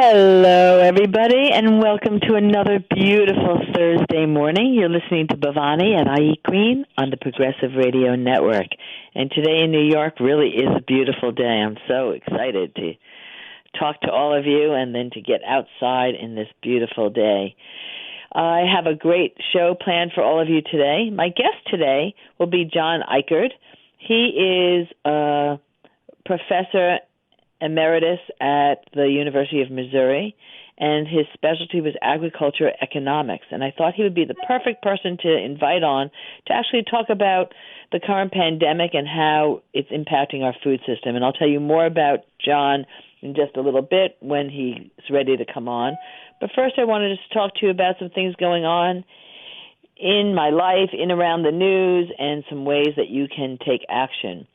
Hello, everybody, and welcome to another beautiful Thursday morning. You're listening to Bhavani at iEat Green on the Progressive Radio Network. And today in New York really is a beautiful day. I'm so excited to talk to all of you and then to get outside in this beautiful day. I have a great show planned for all of you today. My guest today will be John Ikerd. He is a professor Emeritus at the University of Missouri, and his specialty was agriculture economics. And I thought he would be the perfect person to invite on to actually talk about the current pandemic and how it's impacting our food system. And I'll tell you more about John in just a little bit when he's ready to come on. But first, I wanted to talk to you about some things going on in my life, in around the news, and some ways that you can take action.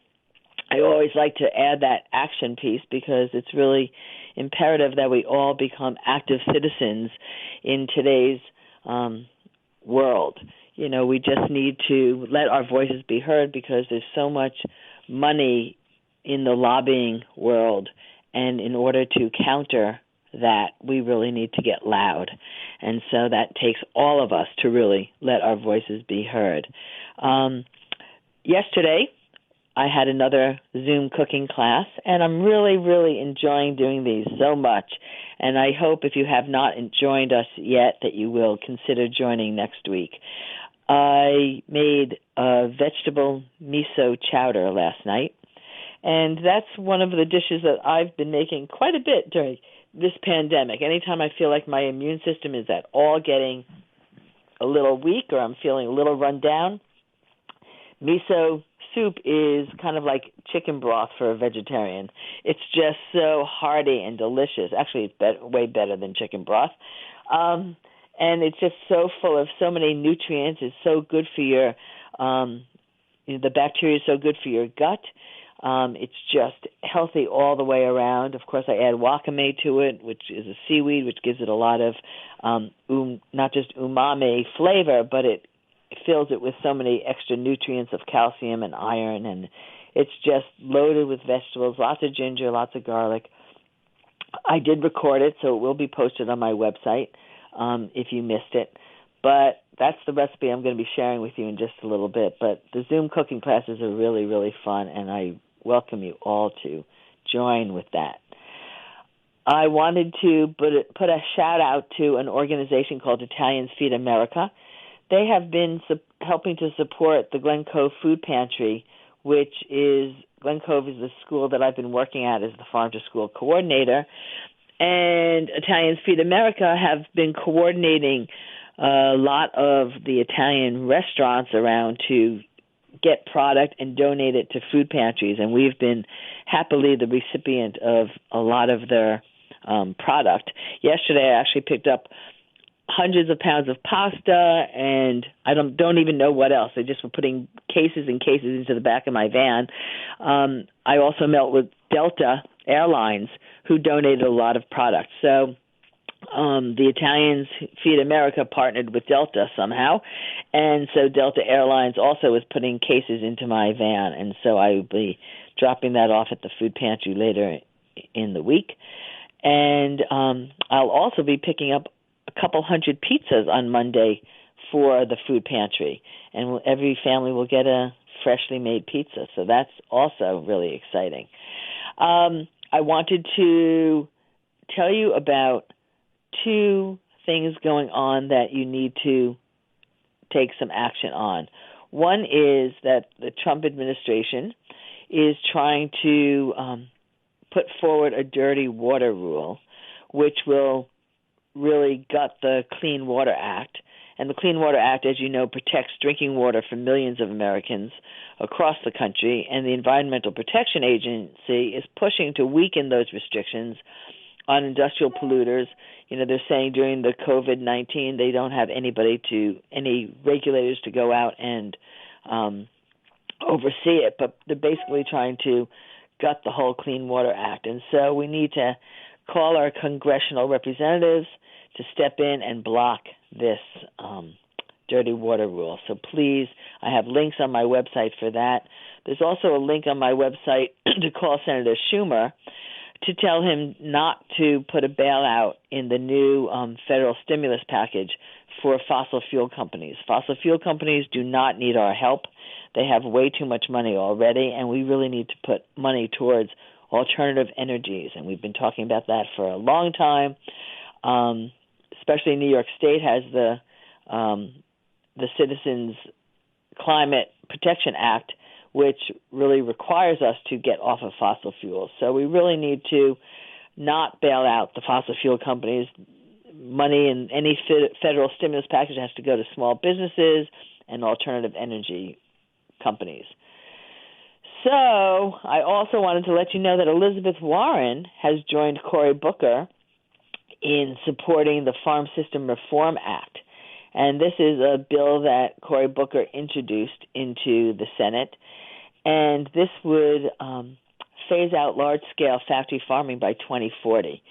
I always like to add that action piece because it's really imperative that we all become active citizens in today's world. You know, we just need to let our voices be heard because there's so much money in the lobbying world, and in order to counter that, we really need to get loud. And so that takes all of us to really let our voices be heard. Yesterday, I had another Zoom cooking class, and I'm really, really enjoying doing these so much. And I hope if you have not joined us yet that you will consider joining next week. I made a vegetable miso chowder last night, and that's one of the dishes that I've been making quite a bit during this pandemic. Anytime I feel like my immune system is at all getting a little weak or I'm feeling a little run down, miso soup is kind of like chicken broth for a vegetarian. It's just so hearty and delicious. Actually, it's way better than chicken broth. And it's just so full of so many nutrients. It's so good for your, the bacteria is so good for your gut. It's just healthy all the way around. Of course, I add wakame to it, which is a seaweed, which gives it a lot of not just umami flavor, but it fills it with so many extra nutrients of calcium and iron, and it's just loaded with vegetables, lots of ginger, lots of garlic. I did record it, so it will be posted on my website if you missed it. But that's the recipe I'm going to be sharing with you in just a little bit. But the Zoom cooking classes are really, really fun, and I welcome you all to join with that. I wanted to put a shout-out to an organization called Italians Feed America. They have been helping to support the Glen Cove Food Pantry, which is, Glen Cove is the school that I've been working at as the farm-to-school coordinator. And Italians Feed America have been coordinating a lot of the Italian restaurants around to get product and donate it to food pantries. And we've been happily the recipient of a lot of their product. Yesterday, I actually picked up hundreds of pounds of pasta, and I don't even know what else. They just were putting cases and cases into the back of my van. I also met with Delta Airlines, who donated a lot of product. So the Italians Feed America partnered with Delta somehow, and so Delta Airlines also is putting cases into my van, and so I will be dropping that off at the food pantry later in the week. And I'll also be picking up a couple hundred pizzas on Monday for the food pantry, and every family will get a freshly made pizza, so that's also really exciting. I wanted to tell you about two things going on that you need to take some action on. One is that the Trump administration is trying to put forward a dirty water rule, which will really gut the Clean Water Act. And the Clean Water Act, as you know, protects drinking water for millions of Americans across the country, and the Environmental Protection Agency is pushing to weaken those restrictions on industrial polluters. You know, they're saying during the COVID-19 they don't have any regulators to go out and oversee it, but they're basically trying to gut the whole Clean Water Act. And so we need to call our congressional representatives to step in and block this dirty water rule. So please, I have links on my website for that. There's also a link on my website to call Senator Schumer to tell him not to put a bailout in the new federal stimulus package for fossil fuel companies. Fossil fuel companies do not need our help. They have way too much money already, and we really need to put money towards alternative energies. And we've been talking about that for a long time. Especially New York State has the Citizens Climate Protection Act, which really requires us to get off of fossil fuels. So we really need to not bail out the fossil fuel companies. Money in any federal stimulus package has to go to small businesses and alternative energy companies. So I also wanted to let you know that Elizabeth Warren has joined Cory Booker in supporting the Farm System Reform Act. And this is a bill that Cory Booker introduced into the Senate. And this would phase out large-scale factory farming by 2040.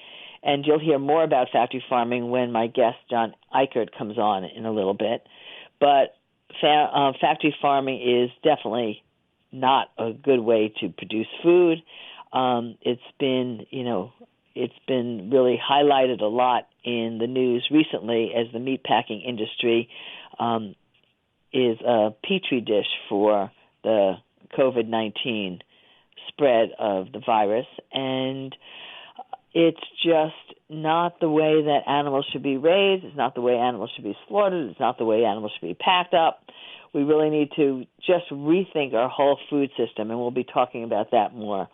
And you'll hear more about factory farming when my guest, John Ikerd, comes on in a little bit. But factory farming is definitely not a good way to produce food. It's been really highlighted a lot in the news recently as the meatpacking industry is a petri dish for the COVID-19 spread of the virus. And it's just not the way that animals should be raised. It's not the way animals should be slaughtered. It's not the way animals should be packed up. We really need to just rethink our whole food system, and we'll be talking about that more.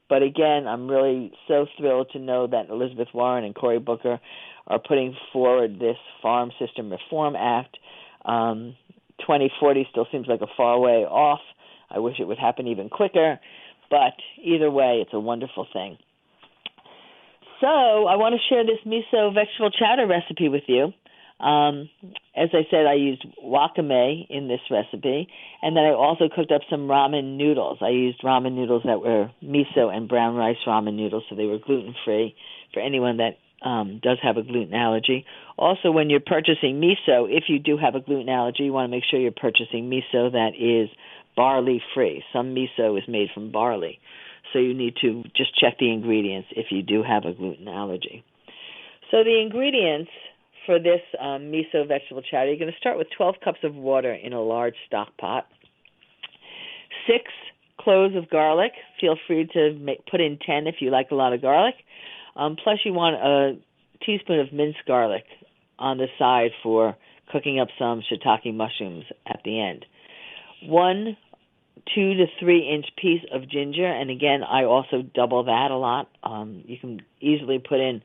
But again, I'm really so thrilled to know that Elizabeth Warren and Cory Booker are putting forward this Farm System Reform Act. 2040 still seems like a far way off. I wish it would happen even quicker. But either way, it's a wonderful thing. So I want to share this miso vegetable chowder recipe with you. As I said, I used wakame in this recipe, and then I also cooked up some ramen noodles. I used ramen noodles that were miso and brown rice ramen noodles, so they were gluten-free for anyone that does have a gluten allergy. Also, when you're purchasing miso, if you do have a gluten allergy, you want to make sure you're purchasing miso that is barley-free. Some miso is made from barley, so you need to just check the ingredients if you do have a gluten allergy. So the ingredients for this miso vegetable chowder, you're going to start with 12 cups of water in a large stock pot, 6 cloves of garlic. Feel free to put in 10 if you like a lot of garlic. Plus, you want a teaspoon of minced garlic on the side for cooking up some shiitake mushrooms at the end. 1 2 to 3 inch piece of ginger, and again, I also double that a lot. You can easily put in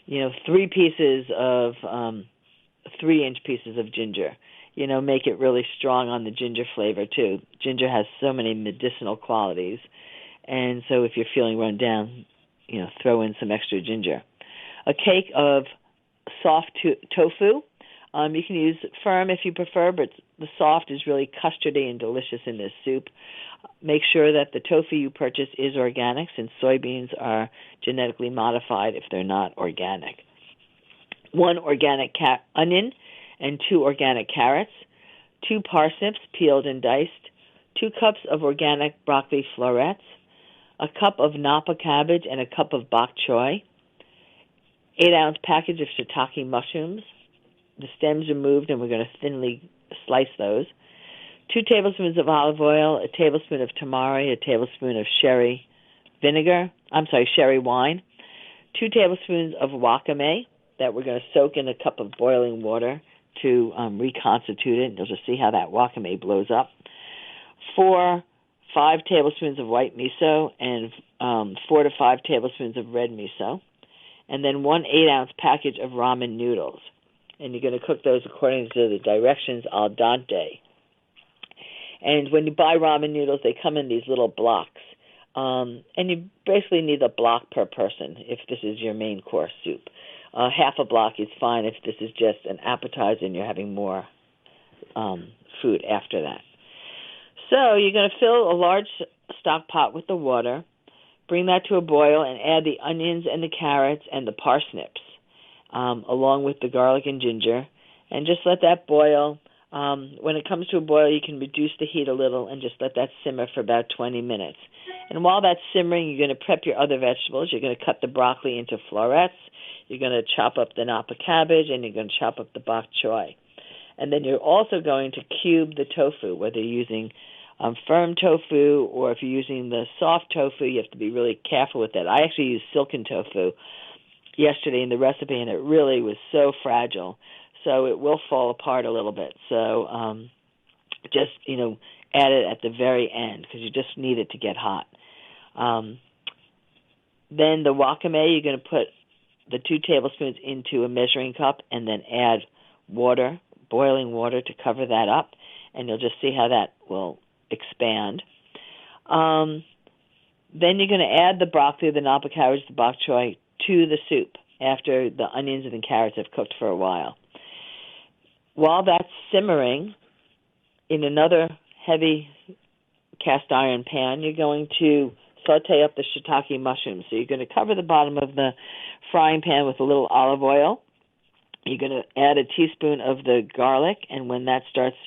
3 pieces of 3-inch pieces of ginger. Make it really strong on the ginger flavor too. Ginger has so many medicinal qualities, and so if you're feeling run down, throw in some extra ginger. A cake of soft tofu. You can use firm if you prefer, but the soft is really custardy and delicious in this soup. Make sure that the tofu you purchase is organic, since soybeans are genetically modified if they're not organic. 1 organic onion and 2 organic carrots, 2 parsnips peeled and diced, 2 cups of organic broccoli florets, a cup of napa cabbage and a cup of bok choy, 8-ounce package of shiitake mushrooms. The stems removed, and we're going to thinly slice those. 2 tablespoons of olive oil, a tablespoon of tamari, a tablespoon of sherry wine, 2 tablespoons of wakame that we're going to soak in a cup of boiling water to reconstitute it. You'll just see how that wakame blows up. 5 tablespoons of white miso and 4 to 5 tablespoons of red miso. And then 1 8-ounce package of ramen noodles. And you're going to cook those according to the directions al dente. And when you buy ramen noodles, they come in these little blocks. And you basically need a block per person if this is your main course soup. Half a block is fine if this is just an appetizer and you're having more food after that. So you're going to fill a large stock pot with the water, bring that to a boil, and add the onions and the carrots and the parsnips, along with the garlic and ginger, and just let that boil When it comes to a boil, you can reduce the heat a little and just let that simmer for about 20 minutes. And while that's simmering, you're going to prep your other vegetables. You're going to cut the broccoli into florets. You're going to chop up the napa cabbage, and you're going to chop up the bok choy. And then you're also going to cube the tofu, whether you're using firm tofu or if you're using the soft tofu. You have to be really careful with that. I actually used silken tofu yesterday in the recipe, and it really was so fragile, so it will fall apart a little bit. So just, add it at the very end because you just need it to get hot. Then the wakame, you're going to put the 2 tablespoons into a measuring cup and then add water, boiling water, to cover that up, and you'll just see how that will expand. Then you're going to add the broccoli, the napa cabbage, the bok choy to the soup after the onions and the carrots have cooked for a while. While that's simmering, in another heavy cast iron pan, you're going to saute up the shiitake mushrooms. So you're going to cover the bottom of the frying pan with a little olive oil. You're going to add a teaspoon of the garlic, and when that starts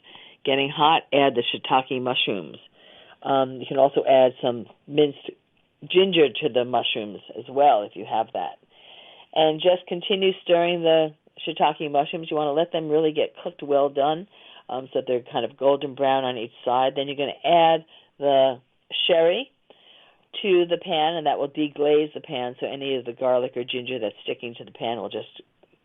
getting hot, add the shiitake mushrooms. You can also add some minced ginger to the mushrooms as well if you have that. And just continue stirring the shiitake mushrooms. You want to let them really get cooked well done so that they're kind of golden brown on each side. Then you're going to add the sherry to the pan, and that will deglaze the pan, so any of the garlic or ginger that's sticking to the pan will just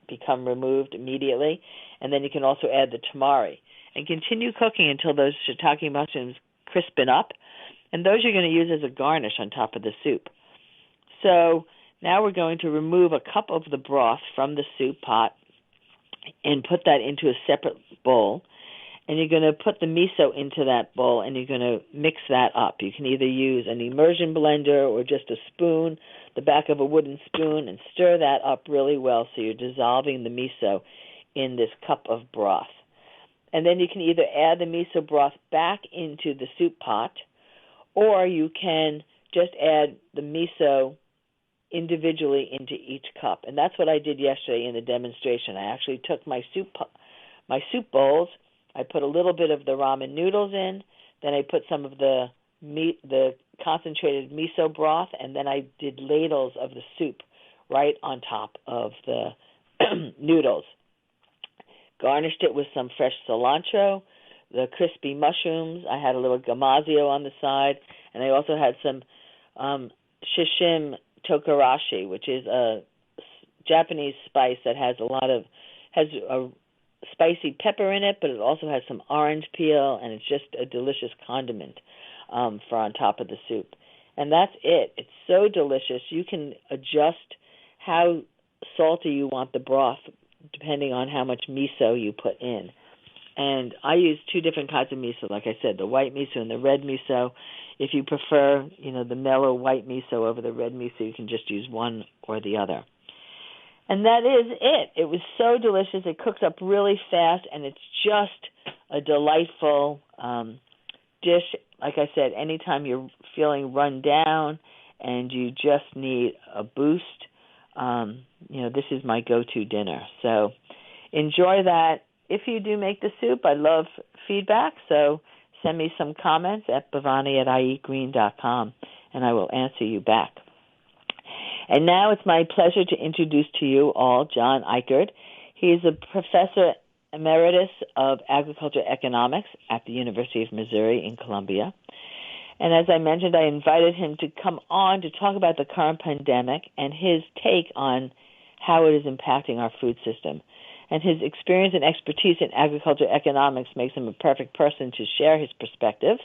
become removed immediately. And then you can also add the tamari. And continue cooking until those shiitake mushrooms crispen up. And those you're going to use as a garnish on top of the soup. So now we're going to remove a cup of the broth from the soup pot and put that into a separate bowl. And you're going to put the miso into that bowl, and you're going to mix that up. You can either use an immersion blender or just a spoon, the back of a wooden spoon, and stir that up really well so you're dissolving the miso in this cup of broth. And then you can either add the miso broth back into the soup pot, or you can just add the miso individually into each cup. And that's what I did yesterday in the demonstration. I actually took my soup bowls. I put a little bit of the ramen noodles in, then I put some of the concentrated miso broth, and then I did ladles of the soup right on top of the noodles. Garnished it with some fresh cilantro, the crispy mushrooms. I had a little gamasio on the side, and I also had some shishim tokarashi, which is a Japanese spice that has a spicy pepper in it, but it also has some orange peel, and it's just a delicious condiment for on top of the soup. And that's it. It's so delicious. You can adjust how salty you want the broth depending on how much miso you put in. And I use 2 different kinds of miso, like I said, the white miso and the red miso. If you prefer, the mellow white miso over the red miso, you can just use one or the other. And that is it. It was so delicious. It cooks up really fast, and it's just a delightful dish. Like I said, anytime you're feeling run down and you just need a boost, this is my go-to dinner. So enjoy that. If you do make the soup, I love feedback, so send me some comments at bhavani@ieatgreen.com, and I will answer you back. And now it's my pleasure to introduce to you all John Ikerd. He is a professor emeritus of agricultural economics at the University of Missouri in Columbia. And as I mentioned, I invited him to come on to talk about the current pandemic and his take on how it is impacting our food system. And his experience and expertise in agricultural economics makes him a perfect person to share his perspective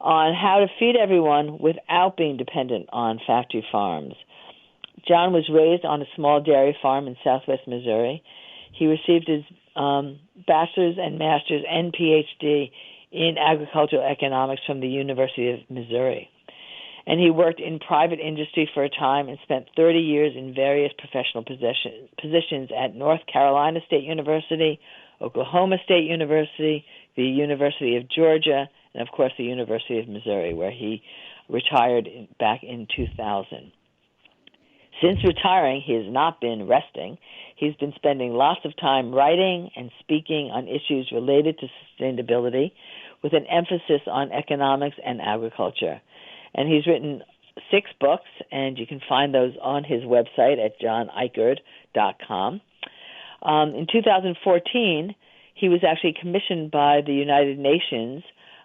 on how to feed everyone without being dependent on factory farms. John was raised on a small dairy farm in southwest Missouri. He received his bachelor's and master's and Ph.D. in agricultural economics from the University of Missouri. And he worked in private industry for a time and spent 30 years in various professional positions at North Carolina State University, Oklahoma State University, the University of Georgia, and, of course, the University of Missouri, where he retired back in 2000. Since retiring, he has not been resting. He's been spending lots of time writing and speaking on issues related to sustainability with an emphasis on economics and agriculture. And he's written 6 books, and you can find those on his website at johnikerd.com. In 2014, he was actually commissioned by the United Nations,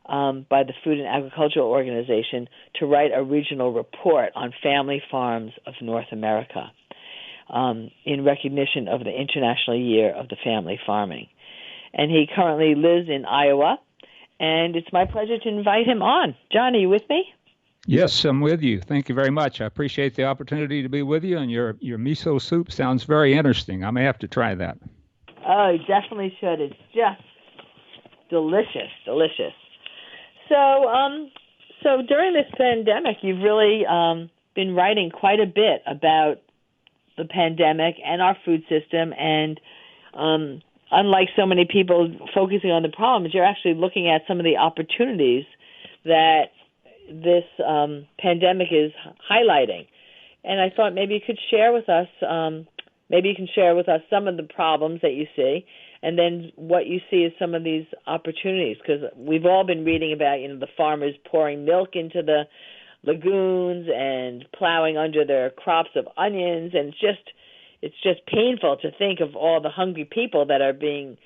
by the Food and Agricultural Organization, to write a regional report on family farms of North America in recognition of the International Year of the Family Farming. And he currently lives in Iowa, and it's my pleasure to invite him on. John, are you with me? Yes, I'm with you. Thank you very much. I appreciate the opportunity to be with you, and your miso soup sounds very interesting. I may have to try that. Oh, you definitely should. It's just delicious, delicious. So during this pandemic, you've really been writing quite a bit about the pandemic and our food system, and unlike so many people focusing on the problems, you're actually looking at some of the opportunities that this pandemic is highlighting. And I thought maybe you could share with us, some of the problems that you see, and then what you see as some of these opportunities, because we've all been reading about, the farmers pouring milk into the lagoons and plowing under their crops of onions, and it's just painful to think of all the hungry people that are being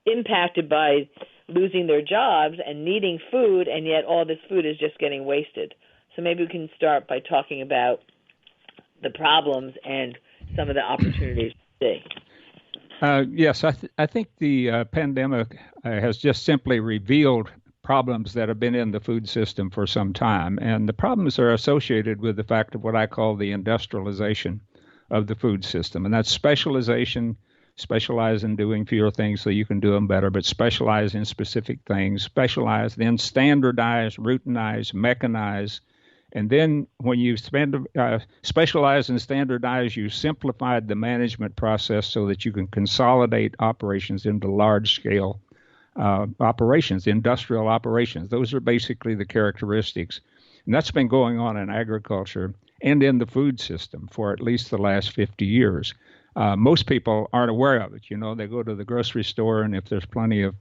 impacted by losing their jobs and needing food, and yet all this food is just getting wasted. So maybe we can start by talking about the problems and some of the opportunities we see. Yes, I think the pandemic has just simply revealed problems that have been in the food system for some time. And the problems are associated with the fact of what I call the industrialization of the food system. And that's specialization, specialize in doing fewer things so you can do them better, but specialize in specific things, specialize, then standardize, routinize, mechanize. And then when you specialize and standardize, you simplified the management process so that you can consolidate operations into large-scale operations, industrial operations. Those are basically the characteristics. And that's been going on in agriculture and in the food system for at least the last 50 years. Most people aren't aware of it. They go to the grocery store, and if there's plenty of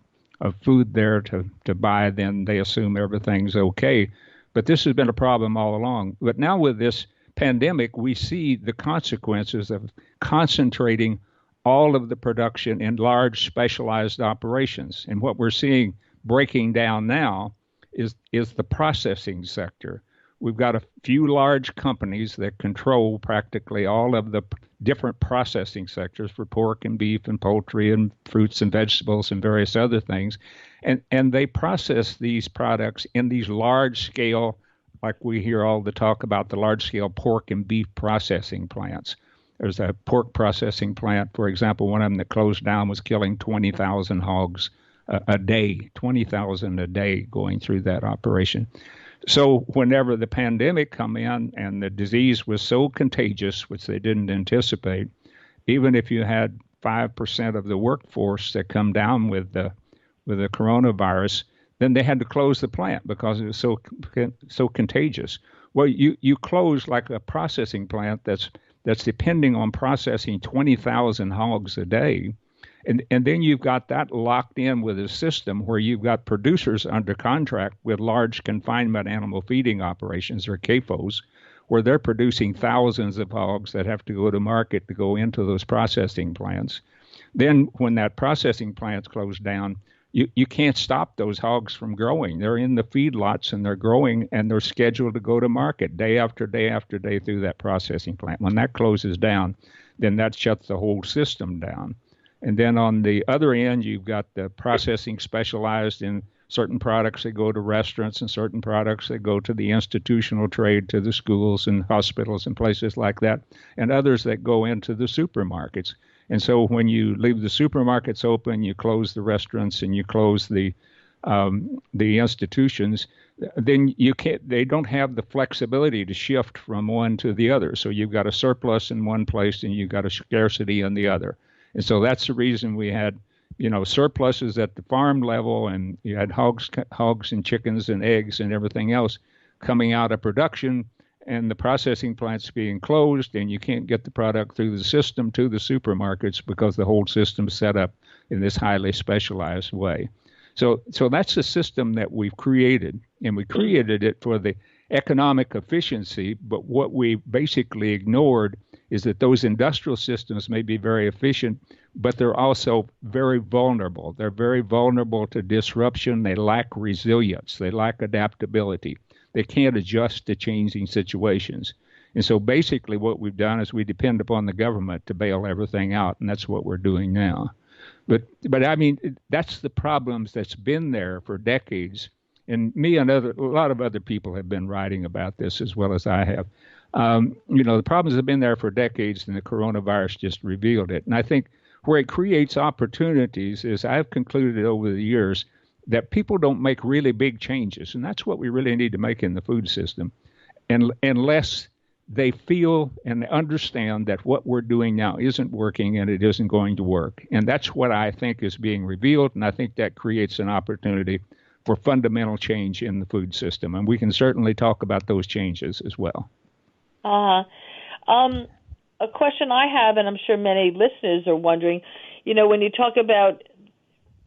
food there to buy, then they assume everything's okay. But this has been a problem all along. But now with this pandemic, we see the consequences of concentrating all of the production in large specialized operations. And what we're seeing breaking down now is the processing sector. We've got a few large companies that control practically all of the different processing sectors for pork and beef and poultry and fruits and vegetables and various other things. And they process these products in these large scale, like we hear all the talk about the large scale pork and beef processing plants. There's a pork processing plant, for example, one of them that closed down was killing 20,000 hogs a day, 20,000 a day going through that operation. So whenever the pandemic come in and the disease was so contagious, which they didn't anticipate, even if you had 5% of the workforce that come down with the coronavirus, then they had to close the plant because it was so contagious. Well, you close like a processing plant that's depending on processing 20,000 hogs a day. And then you've got that locked in with a system where you've got producers under contract with large confinement animal feeding operations, or CAFOs, where they're producing thousands of hogs that have to go to market to go into those processing plants. Then when that processing plant's closed down, you can't stop those hogs from growing. They're in the feedlots and they're growing, and they're scheduled to go to market day after day after day through that processing plant. When that closes down, then that shuts the whole system down. And then on the other end, you've got the processing specialized in certain products that go to restaurants and certain products that go to the institutional trade, to the schools and hospitals and places like that, and others that go into the supermarkets. And so when you leave the supermarkets open, you close the restaurants and you close the institutions, then they don't have the flexibility to shift from one to the other. So you've got a surplus in one place and you've got a scarcity in the other. And so that's the reason we had, surpluses at the farm level, and you had hogs and chickens and eggs and everything else coming out of production. and the processing plants being closed, and you can't get the product through the system to the supermarkets because the whole system's set up in this highly specialized way. So that's the system that we've created, and we created it for the economic efficiency, but what we basically ignored is that those industrial systems may be very efficient, but they're also very vulnerable. They're very vulnerable to disruption. They lack resilience. They lack adaptability. They can't adjust to changing situations. And so basically what we've done is we depend upon the government to bail everything out, and that's what we're doing now. But I mean, that's the problems that's been there for decades. And me and a lot of other people have been writing about this as well as I have. The problems have been there for decades, and the coronavirus just revealed it. And I think where it creates opportunities is I've concluded over the years that people don't make really big changes. And that's what we really need to make in the food system, unless they feel and understand that what we're doing now isn't working and it isn't going to work. And that's what I think is being revealed. And I think that creates an opportunity for fundamental change in the food system. And we can certainly talk about those changes as well. A question I have, and I'm sure many listeners are wondering, when you talk about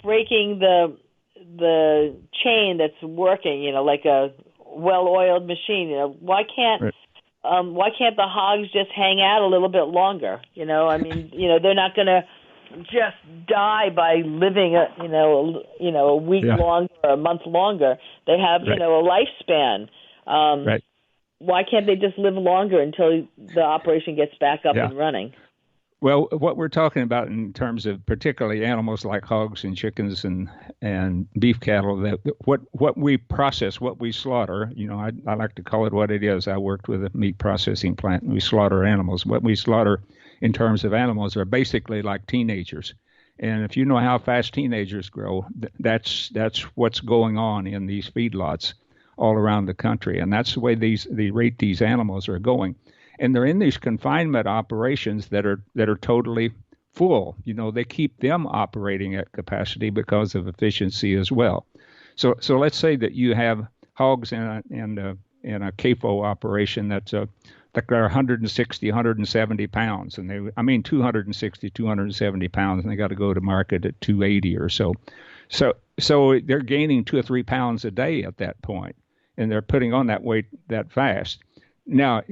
breaking the chain that's working, like a well-oiled machine, why can't the hogs just hang out a little bit longer? They're not going to just die by living a week longer or a month longer. They have a lifespan. Right. Why can't they just live longer until the operation gets back up and running? Well, what we're talking about in terms of particularly animals like hogs and chickens and beef cattle, that what we process, what we slaughter, I like to call it what it is. I worked with a meat processing plant, and we slaughter animals. What we slaughter in terms of animals are basically like teenagers. And if you know how fast teenagers grow, that's what's going on in these feedlots all around the country. And that's the way the rate these animals are going. And they're in these confinement operations that are totally full. They keep them operating at capacity because of efficiency as well. So let's say that you have hogs in a CAFO operation that's like they're 160, 170 pounds, and 260, 270 pounds, and they got to go to market at 280 or so. So they're gaining 2 or 3 pounds a day at that point, and they're putting on that weight that fast. Now,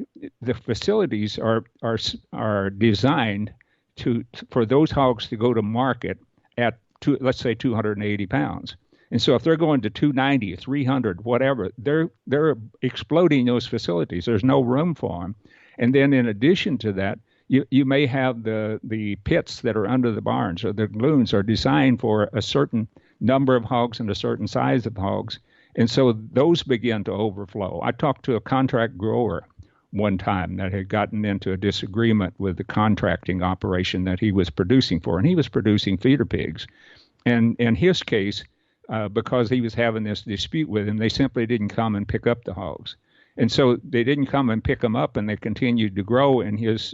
the facilities are designed for those hogs to go to market at let's say 280 pounds. And so if they're going to 290, 300, whatever, they're exploding those facilities. There's no room for them. And then in addition to that, you may have the pits that are under the barns, or the gluons are designed for a certain number of hogs and a certain size of hogs. And so those begin to overflow. I talked to a contract grower one time that had gotten into a disagreement with the contracting operation that he was producing for, and he was producing feeder pigs. And in his case, because he was having this dispute with him, they simply didn't come and pick up the hogs. And so they didn't come and pick them up, and they continued to grow, and his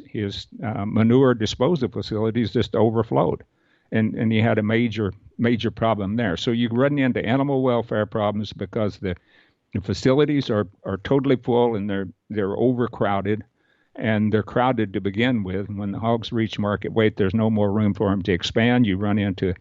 manure disposal facilities just overflowed. And he had a major problem there. So you run into animal welfare problems because the facilities are totally full, and they're overcrowded, and they're crowded to begin with. When the hogs reach market weight, there's no more room for them to expand. You run into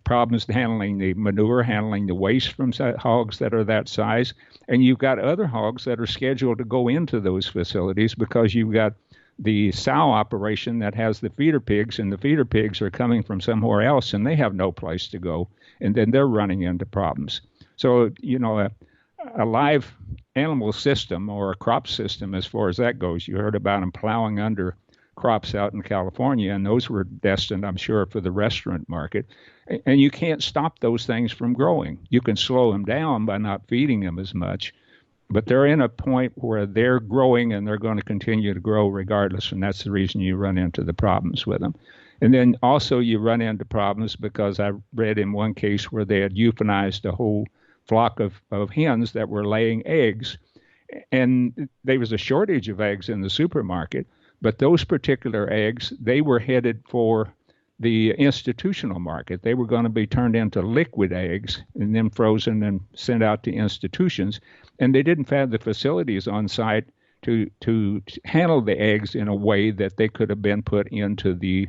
problems handling the manure, handling the waste from hogs that are that size. And you've got other hogs that are scheduled to go into those facilities because you've got the sow operation that has the feeder pigs, and the feeder pigs are coming from somewhere else, and they have no place to go, and then they're running into problems. So, a live animal system or a crop system, as far as that goes, you heard about them plowing under crops out in California, and those were destined, I'm sure, for the restaurant market. And you can't stop those things from growing. You can slow them down by not feeding them as much, but they're in a point where they're growing, and they're going to continue to grow regardless, and that's the reason you run into the problems with them. And then also you run into problems because I read in one case where they had euthanized a whole flock of hens that were laying eggs, and there was a shortage of eggs in the supermarket, but those particular eggs, they were headed for the institutional market. They were going to be turned into liquid eggs and then frozen and sent out to institutions. and they didn't have the facilities on site to handle the eggs in a way that they could have been put into the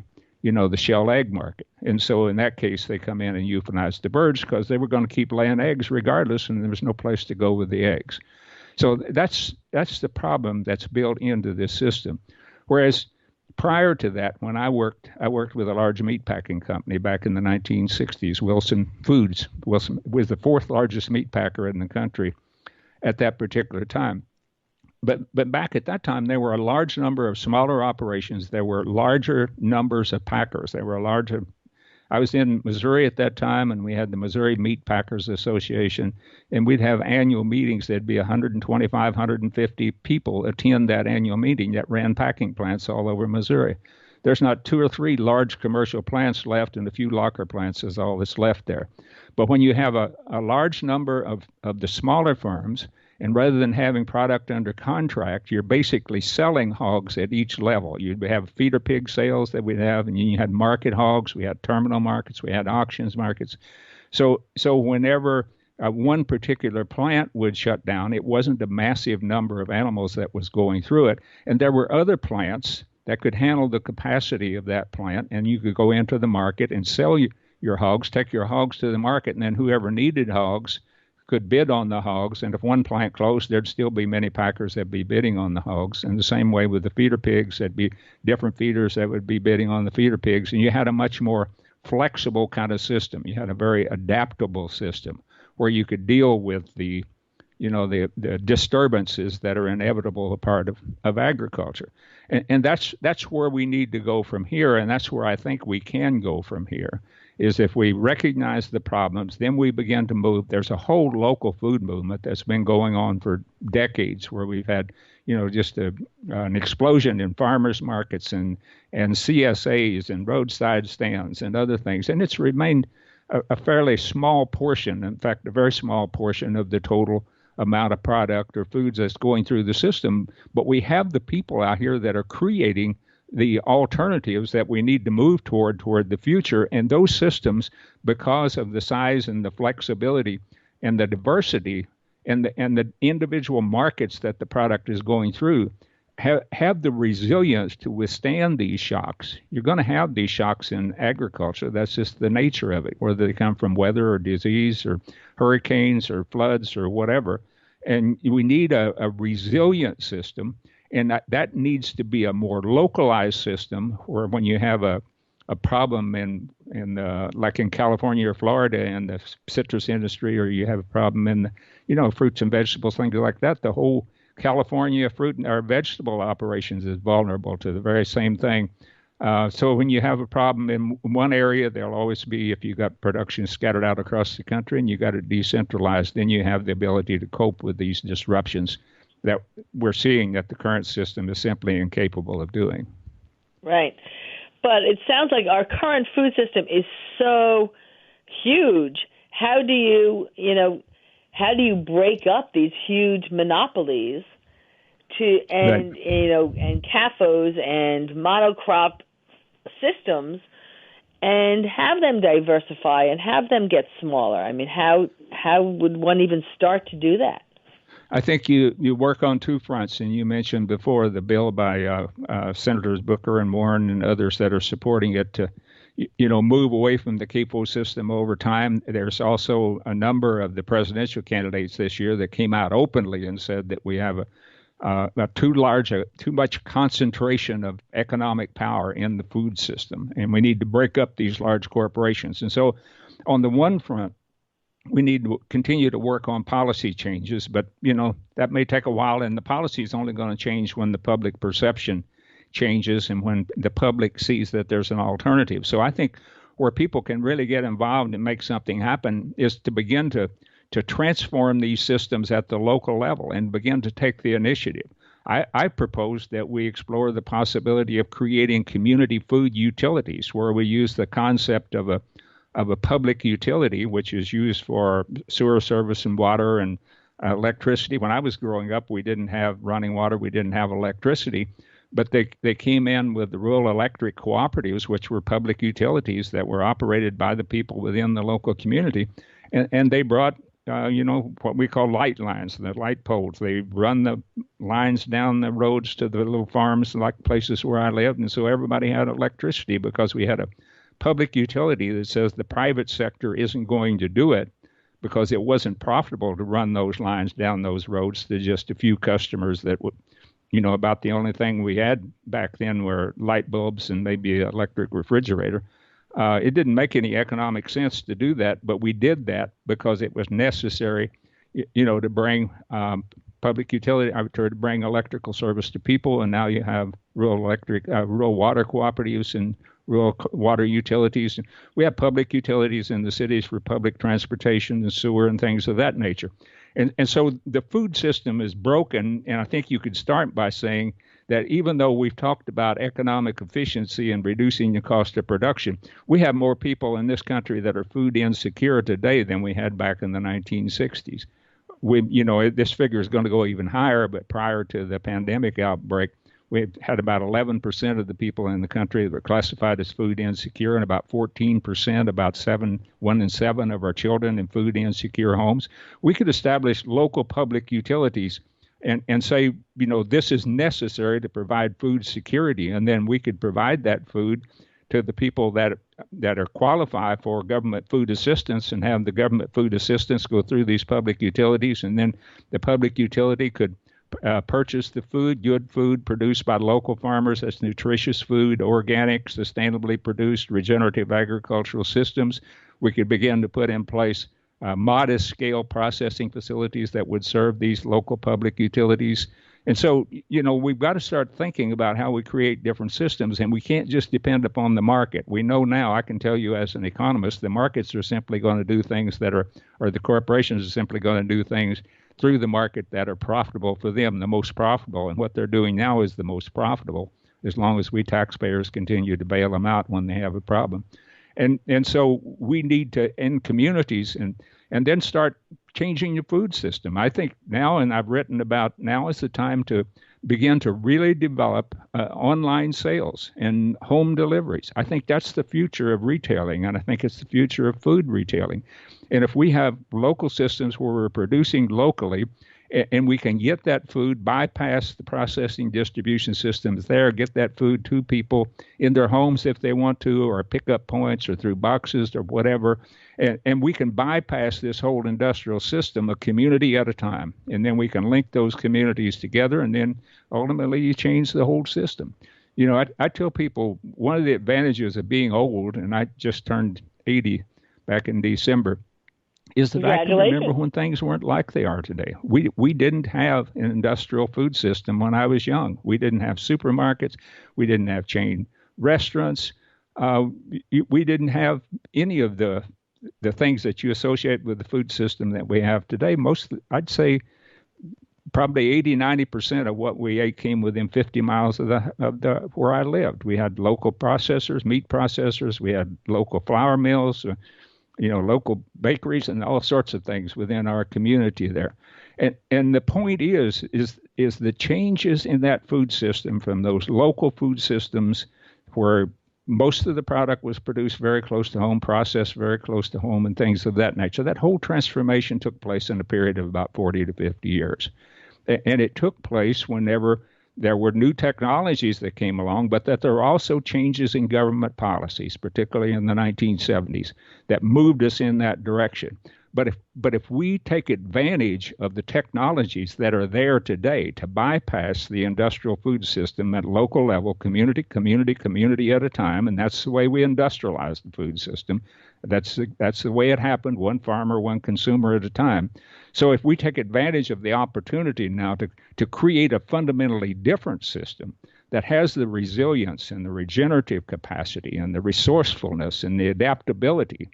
shell egg market. And so in that case, they come in and euthanize the birds because they were going to keep laying eggs regardless, and there was no place to go with the eggs. So that's the problem that's built into this system. Whereas prior to that, when I worked with a large meat packing company back in the 1960s. Wilson Foods was the fourth largest meat packer in the country at that particular time. But back at that time, there were a large number of smaller operations. There were larger numbers of packers. There were larger. I was in Missouri at that time, and we had the Missouri Meat Packers Association, and we'd have annual meetings. There'd be 125, 150 people attend that annual meeting that ran packing plants all over Missouri. There's not 2 or 3 large commercial plants left, and a few locker plants is all that's left there. But when you have a large number of the smaller firms, and rather than having product under contract, you're basically selling hogs at each level. You'd have feeder pig sales that we'd have, and you had market hogs. We had terminal markets. We had auctions markets. So whenever one particular plant would shut down, it wasn't a massive number of animals that was going through it. And there were other plants that could handle the capacity of that plant, and you could go into the market and sell your hogs, take your hogs to the market, and then whoever needed hogs could bid on the hogs, and if one plant closed, there'd still be many packers that'd be bidding on the hogs. And the same way with the feeder pigs, there'd be different feeders that would be bidding on the feeder pigs, and you had a much more flexible kind of system. You had a very adaptable system where you could deal with the disturbances that are inevitable a part of agriculture. And that's where we need to go from here, and that's where I think we can go from here. Is if we recognize the problems, then we begin to move. There's a whole local food movement that's been going on for decades, where we've had, just an explosion in farmers markets and CSAs and roadside stands and other things. And it's remained a fairly small portion, in fact, a very small portion of the total amount of product or foods that's going through the system. But we have the people out here that are creating the alternatives that we need to move toward the future. And those systems, because of the size and the flexibility and the diversity and the individual markets that the product is going through, have the resilience to withstand these shocks. You're going to have these shocks in agriculture. That's just the nature of it, whether they come from weather or disease or hurricanes or floods or whatever. And we need a resilient system. And that needs to be a more localized system, where when you have a problem in like in California or Florida in the citrus industry, or you have a problem in fruits and vegetables, things like that, the whole California fruit or vegetable operations is vulnerable to the very same thing. So when you have a problem in one area, there'll always be, if you got production scattered out across the country and you got it decentralized, then you have the ability to cope with these disruptions that we're seeing that the current system is simply incapable of doing. Right. But it sounds like our current food system is so huge. How do you break up these huge monopolies and CAFOs and monocrop systems and have them diversify and have them get smaller? I mean, how would one even start to do that? I think you work on 2 fronts, and you mentioned before the bill by Senators Booker and Warren and others that are supporting it to, move away from the CAFO system over time. There's also a number of the presidential candidates this year that came out openly and said that we have too much concentration of economic power in the food system, and we need to break up these large corporations. And so, on the one front, we need to continue to work on policy changes, but that may take a while, and the policy is only going to change when the public perception changes and when the public sees that there's an alternative. So I think where people can really get involved and make something happen is to begin to transform these systems at the local level and begin to take the initiative. I propose that we explore the possibility of creating community food utilities, where we use the concept of a public utility, which is used for sewer service and water and electricity. When I was growing up, we didn't have running water, we didn't have electricity, but they came in with the rural electric cooperatives, which were public utilities that were operated by the people within the local community, and they brought what we call light lines, the light poles. They run the lines down the roads to the little farms, like places where I lived. And so everybody had electricity because we had a public utility that says the private sector isn't going to do it because it wasn't profitable to run those lines down those roads to just a few customers that would, about the only thing we had back then were light bulbs and maybe an electric refrigerator. It didn't make any economic sense to do that, but we did that because it was necessary, to bring public utility, to bring electrical service to people. And now you have rural water cooperatives and rural water utilities. We have public utilities in the cities for public transportation and sewer and things of that nature. And so the food system is broken. And I think you could start by saying that even though we've talked about economic efficiency and reducing the cost of production, we have more people in this country that are food insecure today than we had back in the 1960s. This figure is going to go even higher, but prior to the pandemic outbreak, we had about 11% of the people in the country that were classified as food insecure, and about 14%, about 1 in 7 of our children in food insecure homes. We could establish local public utilities and say, this is necessary to provide food security, and then we could provide that food to the people that are qualified for government food assistance and have the government food assistance go through these public utilities, and then the public utility could purchase the food, good food produced by local farmers. That's nutritious food, organic, sustainably produced, regenerative agricultural systems. We could begin to put in place modest scale processing facilities that would serve these local public utilities. And so, we've got to start thinking about how we create different systems, and we can't just depend upon the market. We know now, I can tell you as an economist, the markets are simply going to do things or the corporations are simply going to do things through the market that are profitable for them, the most profitable. And what they're doing now is the most profitable, as long as we taxpayers continue to bail them out when they have a problem. And so we need to end communities and then start changing the food system. I think now, and I've written about, now is the time to begin to really develop online sales and home deliveries. I think that's the future of retailing, and I think it's the future of food retailing. And if we have local systems where we're producing locally, and we can get that food, bypass the processing distribution systems there, get that food to people in their homes if they want to, or pickup points or through boxes or whatever. And we can bypass this whole industrial system a community at a time. And then we can link those communities together, and then ultimately you change the whole system. I tell people one of the advantages of being old, and I just turned 80 back in December, is that I can remember when things weren't like they are today. We didn't have an industrial food system when I was young. We didn't have supermarkets. We didn't have chain restaurants. We didn't have any of the things that you associate with the food system that we have today. I'd say probably 80-90% of what we ate came within 50 miles of the where I lived. We had local processors, meat processors. We had local flour mills, local bakeries, and all sorts of things within our community there. And the point is the changes in that food system from those local food systems where most of the product was produced very close to home, processed very close to home, and things of that nature. That whole transformation took place in a period of about 40 to 50 years. And it took place whenever there were new technologies that came along, but that there were also changes in government policies, particularly in the 1970s, that moved us in that direction. But if we take advantage of the technologies that are there today to bypass the industrial food system at local level, community at a time, and that's the way we industrialize the food system. That's the way it happened, one farmer, one consumer at a time. So if we take advantage of the opportunity now to create a fundamentally different system that has the resilience and the regenerative capacity and the resourcefulness and the adaptability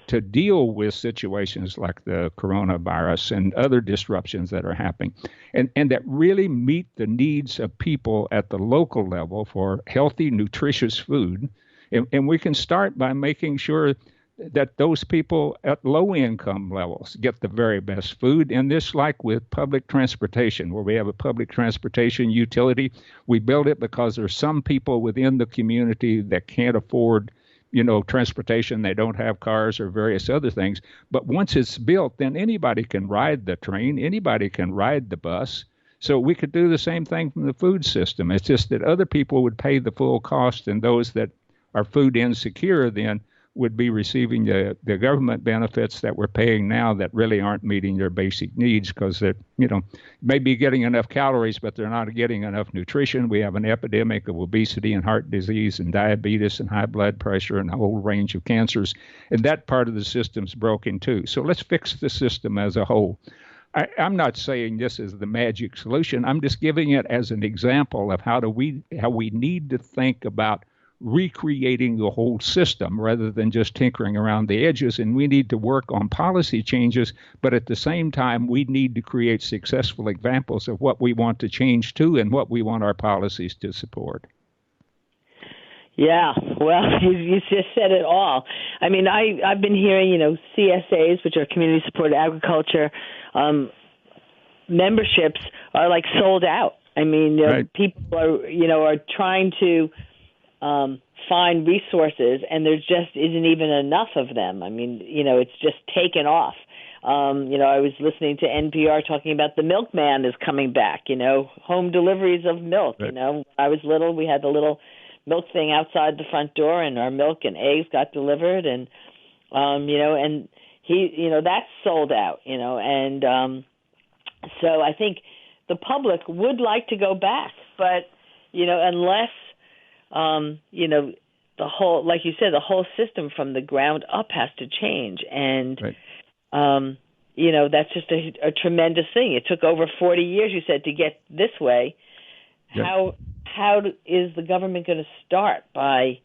to deal with situations like the coronavirus and other disruptions that are happening, and that really meet the needs of people at the local level for healthy, nutritious food. And we can start by making sure that those people at low income levels get the very best food. And this, like with public transportation, where we have a public transportation utility, we build it because there's some people within the community that can't afford transportation. They don't have cars or various other things. But once it's built, then anybody can ride the train, anybody can ride the bus. So we could do the same thing from the food system. It's just that other people would pay the full cost, and those that are food insecure then would be receiving the government benefits that we're paying now that really aren't meeting their basic needs, because they're, maybe getting enough calories, but they're not getting enough nutrition. We have an epidemic of obesity and heart disease and diabetes and high blood pressure and a whole range of cancers. And that part of the system's broken too. So let's fix the system as a whole. I'm not saying this is the magic solution. I'm just giving it as an example of how we need to think about recreating the whole system rather than just tinkering around the edges. And we need to work on policy changes, but at the same time, we need to create successful examples of what we want to change to and what we want our policies to support. Yeah, well, you just said it all. I mean, I've been hearing, CSAs, which are community supported agriculture, memberships are like sold out. I mean, right. People are trying to find resources, and there just isn't even enough of them. I mean, it's just taken off. I was listening to NPR talking about the milkman is coming back, home deliveries of milk. Right. When I was little, we had the little milk thing outside the front door, and our milk and eggs got delivered, and, and he, that's sold out, and so I think the public would like to go back, but, unless the whole, like you said, the whole system from the ground up has to change. And, right. That's just a tremendous thing. It took over 40 years, you said, to get this way. Yep. How is the government going to start by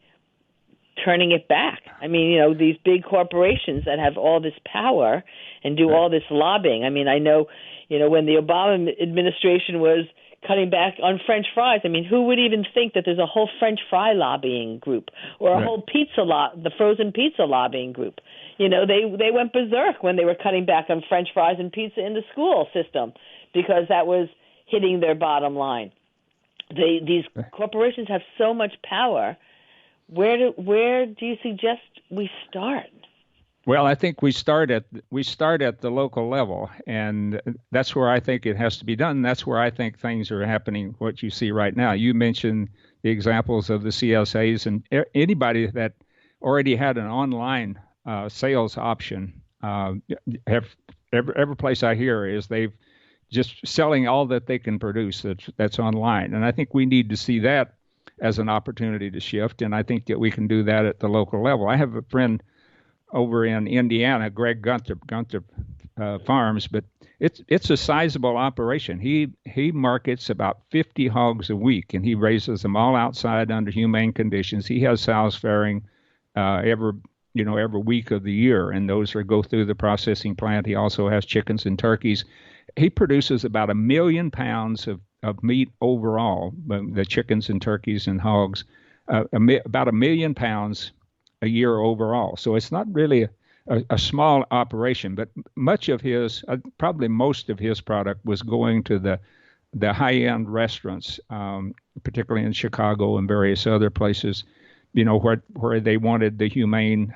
turning it back? I mean, these big corporations that have all this power and do all this lobbying. I mean, I know, when the Obama administration was cutting back on French fries. I mean, who would even think that there's a whole French fry lobbying group or a whole the frozen pizza lobbying group? They went berserk when they were cutting back on French fries and pizza in the school system because that was hitting their bottom line. These corporations have so much power. Where do you suggest we start? Well, I think we start at the local level, and that's where I think it has to be done. That's where I think things are happening, what you see right now. You mentioned the examples of the CSAs, and anybody that already had an online sales option. Every place I hear is they've just selling all that they can produce that's online, and I think we need to see that as an opportunity to shift, and I think that we can do that at the local level. I have a friend over in Indiana, Greg Gunther Farms, but it's a sizable operation. He markets about 50 hogs a week, and he raises them all outside under humane conditions. He has sows farrowing every week of the year, and those go through the processing plant. He also has chickens and turkeys. He produces about 1 million pounds of meat overall, the chickens and turkeys and hogs, about 1 million pounds a year overall. So it's not really a small operation, but much of his, probably most of his product was going to the high-end restaurants, particularly in Chicago and various other places, where they wanted the humane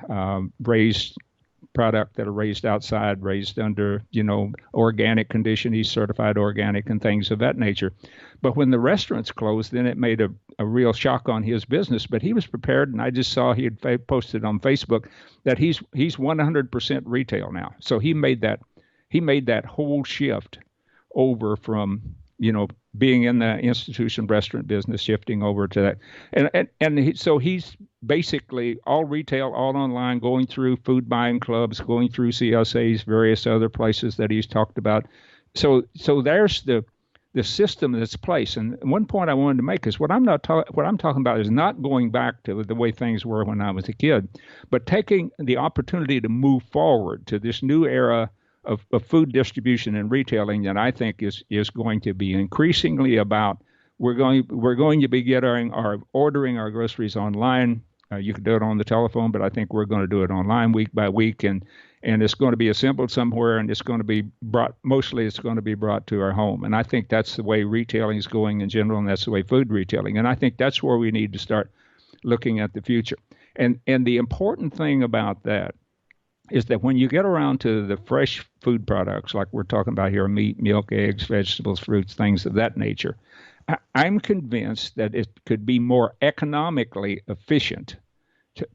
raised product that are raised outside, raised under, organic condition. He's certified organic and things of that nature. But when the restaurants closed, then it made a real shock on his business. But he was prepared, and I just saw he had posted on Facebook that he's 100% retail now. So he made that whole shift over from, being in the institution restaurant business, shifting over to that. So he's basically all retail, all online, going through food buying clubs, going through CSAs, various other places that he's talked about. So there's the system that's placed. And one point I wanted to make is what I'm talking about is not going back to the way things were when I was a kid, but taking the opportunity to move forward to this new era of food distribution and retailing that I think is going to be increasingly about we're going to be ordering our groceries online. You can do it on the telephone, but I think we're going to do it online week by week, and it's going to be assembled somewhere, and it's going to be brought to our home. And I think that's the way retailing is going in general, and that's the way food retailing. And I think that's where we need to start looking at the future. And the important thing about that is that when you get around to the fresh food products, like we're talking about here, meat, milk, eggs, vegetables, fruits, things of that nature, I'm convinced that it could be more economically efficient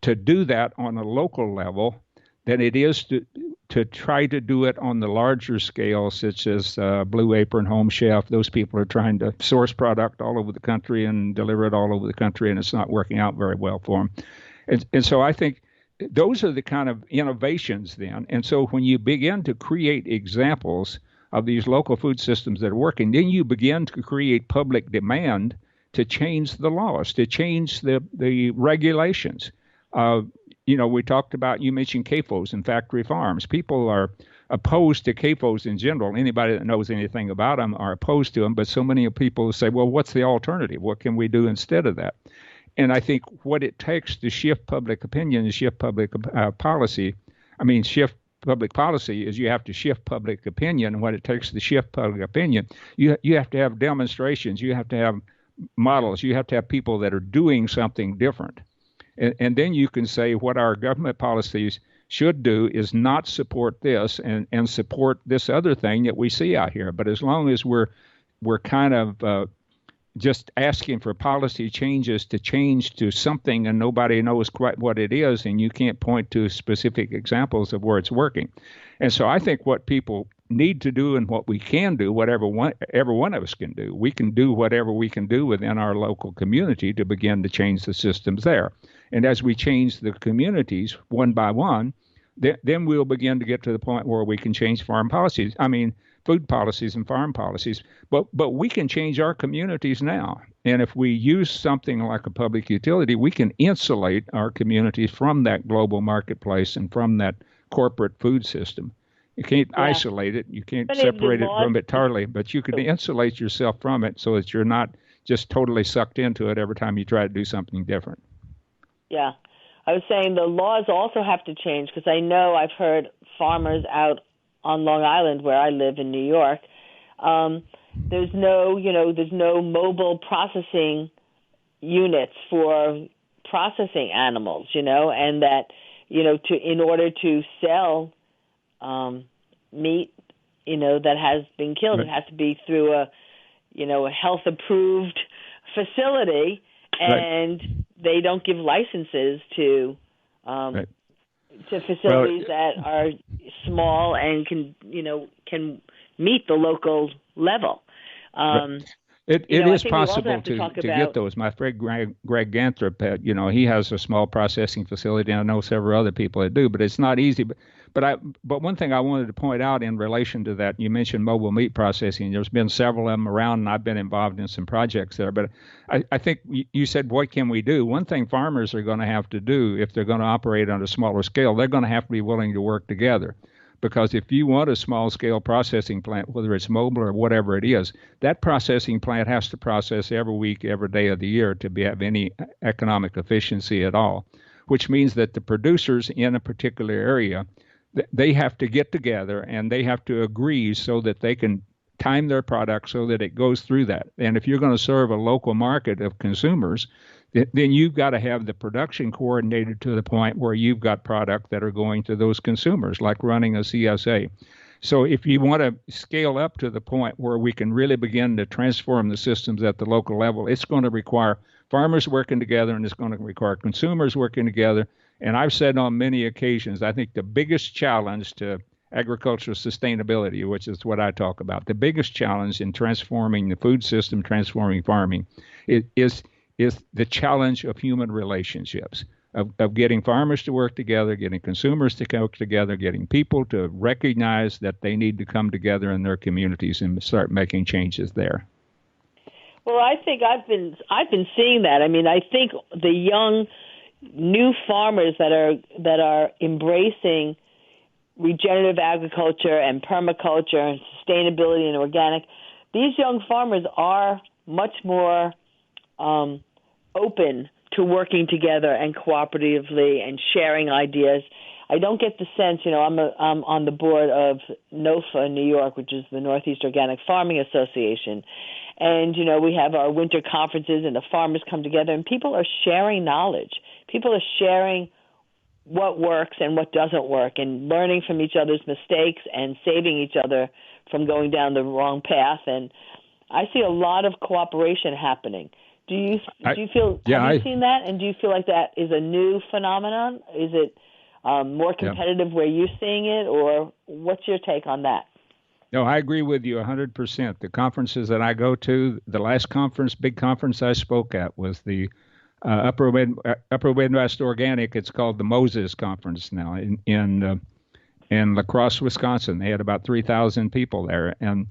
to do that on a local level than it is to try to do it on the larger scale, such as Blue Apron, Home Chef. Those people are trying to source product all over the country and deliver it all over the country, and it's not working out very well for them. And so I think those are the kind of innovations then. And so when you begin to create examples of these local food systems that are working, then you begin to create public demand to change the laws, to change the regulations. We talked about, you mentioned CAFOs and factory farms. People are opposed to CAFOs in general. Anybody that knows anything about them are opposed to them, but so many people say, well, what's the alternative? What can we do instead of that? And I think what it takes to shift public opinion and shift public policy is you have to shift public opinion. And what it takes to shift public opinion, you have to have demonstrations, you have to have models, you have to have people that are doing something different. And then you can say what our government policies should do is not support this and support this other thing that we see out here. But as long as we're kind of just asking for policy changes to change to something and nobody knows quite what it is, and you can't point to specific examples of where it's working. And so I think what people need to do and what we can do, every one of us can do, we can do whatever we can do within our local community to begin to change the systems there. And as we change the communities one by one, then we'll begin to get to the point where we can change food policies and farm policies, but we can change our communities now. And if we use something like a public utility, we can insulate our communities from that global marketplace and from that corporate food system. You can't isolate it. You can't separate it from it totally, but you can insulate yourself from it so that you're not just totally sucked into it every time you try to do something different. Yeah. I was saying the laws also have to change, because I know I've heard farmers out on Long Island, where I live in New York, there's no mobile processing units for processing animals, and that, in order to sell meat, that has been killed, it has to be through a health approved facility, and they don't give licenses to facilities that are small and can meet the local level. It is possible to get those. My friend Greg Ganthrop, he has a small processing facility, and I know several other people that do, but it's not easy. But one thing I wanted to point out in relation to that, you mentioned mobile meat processing. There's been several of them around, and I've been involved in some projects there. But I think you said, what can we do? One thing farmers are going to have to do, if they're going to operate on a smaller scale, they're going to have to be willing to work together. Because if you want a small-scale processing plant, whether it's mobile or whatever it is, that processing plant has to process every week, every day of the year to have any economic efficiency at all, which means that the producers in a particular area, they have to get together and they have to agree so that they can time their product so that it goes through that. And if you're going to serve a local market of consumers, then you've got to have the production coordinated to the point where you've got product that are going to those consumers, like running a CSA. So if you want to scale up to the point where we can really begin to transform the systems at the local level, it's going to require farmers working together, and it's going to require consumers working together. And I've said on many occasions, I think the biggest challenge to agricultural sustainability, which is what I talk about, the biggest challenge in transforming the food system, transforming farming, is the challenge of human relationships, of getting farmers to work together, getting consumers to work together, getting people to recognize that they need to come together in their communities and start making changes there. Well, I think I've been seeing that. I mean, I think the young, new farmers that are embracing regenerative agriculture and permaculture and sustainability and organic, these young farmers are much more open to working together and cooperatively and sharing ideas. I don't get the sense, I'm on the board of NOFA in New York, which is the Northeast Organic Farming Association. And, we have our winter conferences and the farmers come together and people are sharing knowledge. people are sharing what works and what doesn't work, and learning from each other's mistakes and saving each other from going down the wrong path. And I see a lot of cooperation happening. Do you feel? Yeah, have you seen that? And do you feel like that is a new phenomenon? Is it more competitive where you're seeing it, or what's your take on that? No, I agree with you 100%. The conferences that I go to, the last big conference I spoke at was the Upper Midwest Organic. It's called the Moses Conference now in La Crosse, Wisconsin. They had about 3,000 people there, and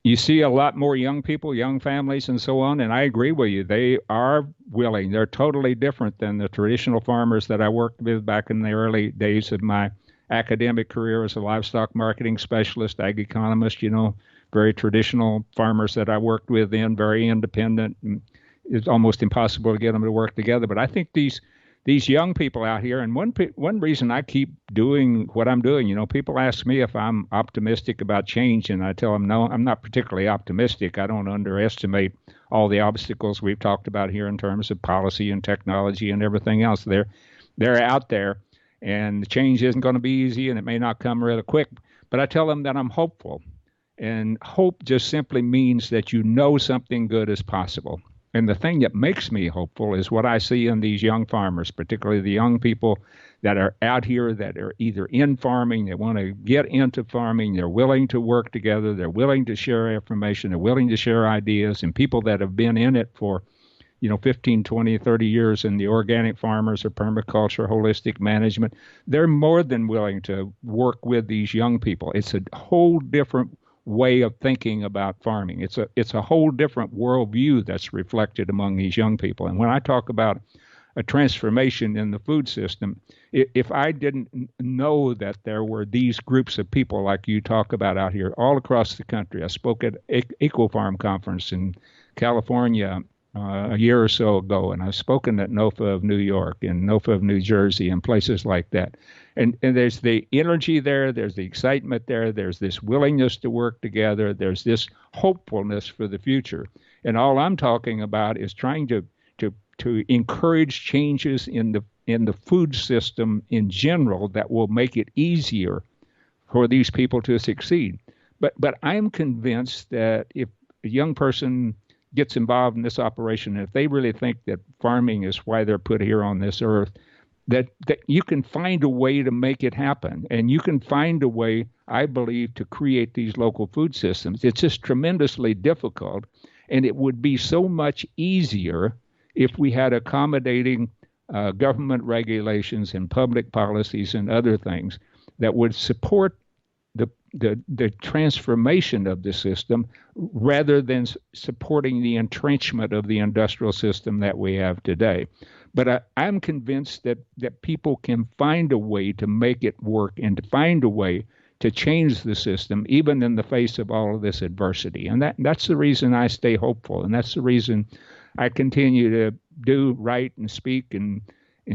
you see a lot more young people, young families, and so on. And I agree with you. They are willing. They're totally different than the traditional farmers that I worked with back in the early days of my academic career as a livestock marketing specialist, ag economist. Very traditional farmers that I worked with then, very independent. And it's almost impossible to get them to work together. But I think these young people out here, and one reason I keep doing what I'm doing, people ask me if I'm optimistic about change, and I tell them, no, I'm not particularly optimistic. I don't underestimate all the obstacles we've talked about here in terms of policy and technology and everything else. They're out there, and the change isn't going to be easy, and it may not come really quick. But I tell them that I'm hopeful, and hope just simply means that something good is possible. And the thing that makes me hopeful is what I see in these young farmers, particularly the young people that are out here that are either in farming, they want to get into farming, they're willing to work together, they're willing to share information, they're willing to share ideas, and people that have been in it for 15, 20, 30 years in the organic farmers or permaculture, holistic management, they're more than willing to work with these young people. It's a whole different way of thinking about farming. It's a whole different worldview that's reflected among these young people. And when I talk about a transformation in the food system, if I didn't know that there were these groups of people like you talk about out here all across the country. I spoke at EcoFarm Conference in California a year or so ago, and I've spoken at NOFA of New York and NOFA of New Jersey and places like that. And there's the energy there, there's the excitement there, there's this willingness to work together, there's this hopefulness for the future. And all I'm talking about is trying to encourage changes in the food system in general that will make it easier for these people to succeed. But I'm convinced that if a young person gets involved in this operation, if they really think that farming is why they're put here on this earth, that you can find a way to make it happen. And you can find a way, I believe, to create these local food systems. It's just tremendously difficult. And it would be so much easier if we had accommodating government regulations and public policies and other things that would support the transformation of the system rather than supporting the entrenchment of the industrial system that we have today. But I'm convinced that people can find a way to make it work and to find a way to change the system, even in the face of all of this adversity. And that's the reason I stay hopeful. And that's the reason I continue to do, write, and speak and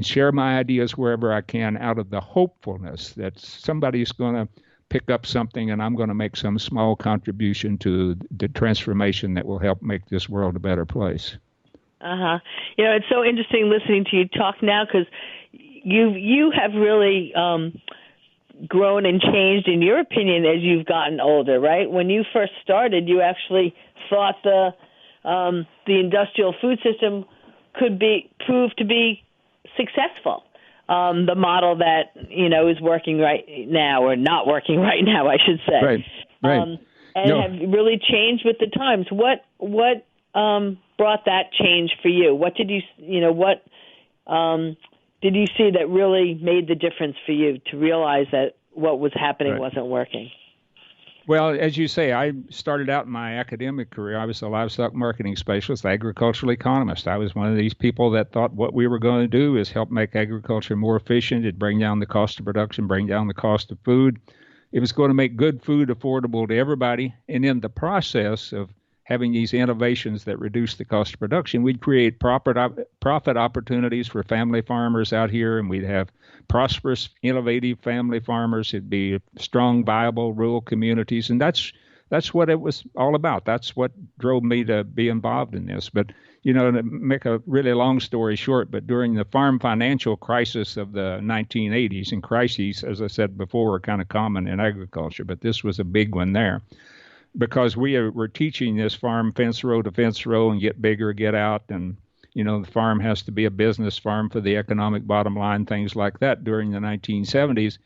share my ideas wherever I can out of the hopefulness that somebody's going to pick up something and I'm going to make some small contribution to the transformation that will help make this world a better place. It's so interesting listening to you talk now because you have really grown and changed in your opinion as you've gotten older, right? When you first started, you actually thought the industrial food system could prove to be successful. The model that is working right now, or not working right now, I should say, right. Have really changed with the times. What brought that change for you? What did you did you see that really made the difference for you to realize that what was happening wasn't working? Well, as you say, I started out in my academic career. I was a livestock marketing specialist, agricultural economist. I was one of these people that thought what we were going to do is help make agriculture more efficient. It'd bring down the cost of production, bring down the cost of food. It was going to make good food affordable to everybody. And in the process of having these innovations that reduce the cost of production, we'd create profit opportunities for family farmers out here, and we'd have prosperous, innovative family farmers. It'd be strong, viable rural communities, and that's that's what it was all about. That's what drove me to be involved in this. But, to make a really long story short, but during the farm financial crisis of the 1980s, and crises, as I said before, are kind of common in agriculture, but this was a big one there, because were teaching this farm fence row to fence row and get bigger, get out, and the farm has to be a business farm for the economic bottom line, things like that during the 1970s.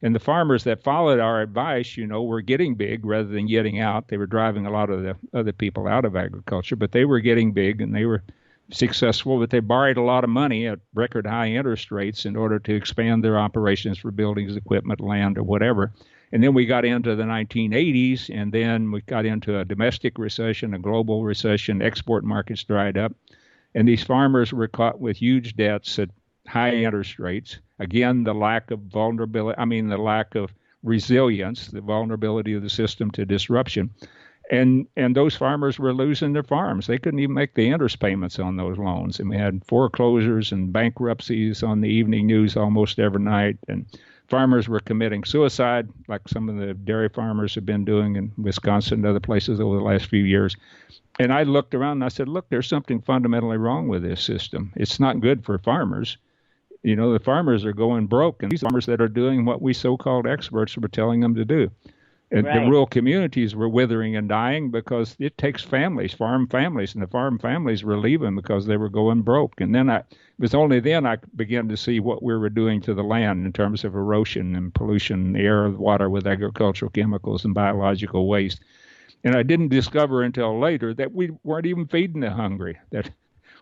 And the farmers that followed our advice, were getting big rather than getting out. They were driving a lot of the other people out of agriculture, but they were getting big and they were successful, but they borrowed a lot of money at record high interest rates in order to expand their operations for buildings, equipment, land, or whatever. And then we got into the 1980s, and then we got into a domestic recession, a global recession, export markets dried up. And these farmers were caught with huge debts at high interest rates. Again, the lack of the lack of resilience, the vulnerability of the system to disruption. And those farmers were losing their farms. They couldn't even make the interest payments on those loans. And we had foreclosures and bankruptcies on the evening news almost every night. And farmers were committing suicide, like some of the dairy farmers have been doing in Wisconsin and other places over the last few years. And I looked around and I said, look, there's something fundamentally wrong with this system. It's not good for farmers. The farmers are going broke, and these farmers that are doing what we so-called experts were telling them to do. And right. The rural communities were withering and dying because it takes families, farm families, and the farm families were leaving because they were going broke. And then it was only then I began to see what we were doing to the land in terms of erosion and pollution, the air, the water with agricultural chemicals and biological waste. And I didn't discover until later that we weren't even feeding the hungry, that